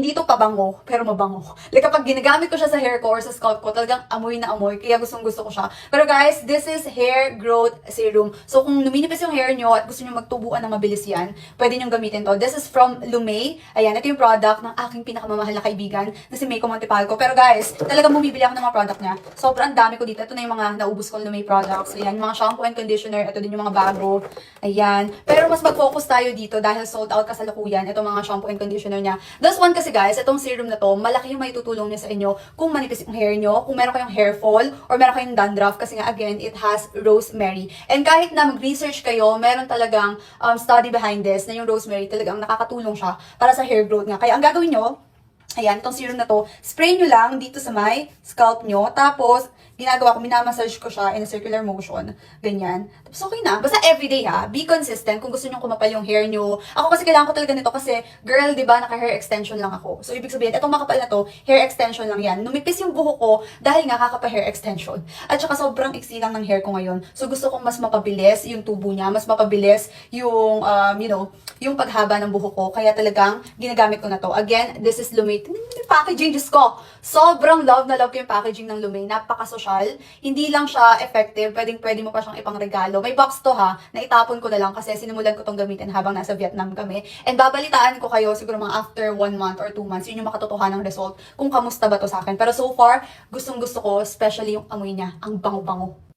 Hindi to pabango, pero mabango. Like kapag ginagamit ko siya sa hair ko or sa scalp ko, talagang amoy na amoy, kaya gustong gusto ko siya. Pero guys, this is hair growth serum. So kung numinipis yung hair nyo at gusto nyo magtubuan ng mabilis yan, pwede nyo gamitin to. This is from Lumay. Ayan, ito yung product ng aking pinakamamahal na kaibigan na si Meiko Montepalco. Pero guys, talagang bumibili ako ng mga product niya. Sobrang dami ko dito. Ito na yung mga naubos ko Lumay products. Ayan, yung mga shampoo and conditioner. Ito din yung mga bago. Ayan. Pero mas mag-focus tayo dito dahil sold out kasalukuyan. Ito mga shampoo and conditioner niya. This one kasi guys, itong serum na to, malaki yung may tutulong niya sa inyo kung manipis yung hair nyo, kung meron kayong hair fall, or meron kayong dandruff, kasi nga again, it has rosemary. And kahit na mag-research kayo, meron talagang study behind this, na yung rosemary talagang nakakatulong siya para sa hair growth nga. Kaya ang gagawin nyo, ayan, itong serum na to, spray nyo lang dito sa may scalp nyo, tapos ginagawa ko, minamassage ko siya in a circular motion. Ganyan. Tapos okay na. Basta everyday ha. Be consistent kung gusto nyo kumapal yung hair nyo. Ako kasi kailangan ko talaga nito kasi, girl, di ba, naka-hair extension lang ako. So, ibig sabihin, itong makapal na to, hair extension lang yan. Numipis yung buhok ko dahil nga kakapa-hair extension. At saka sobrang iksi lang ng hair ko ngayon. So, gusto kong mas mapabilis yung tubo niya, mas mapabilis yung, yung paghaba ng buhok ko. Kaya talagang ginagamit ko na to. Again, this is Lumay. Yung packaging, Diyos ko. Sobrang love na love ko yung packaging ng Lumay. Napaka-social. Hindi lang siya effective, pwede mo pa siyang ipangregalo. May box to ha, na itapon ko na lang kasi sinimulan ko tong gamitin habang nasa Vietnam kami. And babalitaan ko kayo siguro mga after 1 month or 2 months, yun yung makatotohanan ng result kung kamusta ba to sa akin. Pero so far, gustong gusto ko, especially yung amoy niya, ang bango-bango.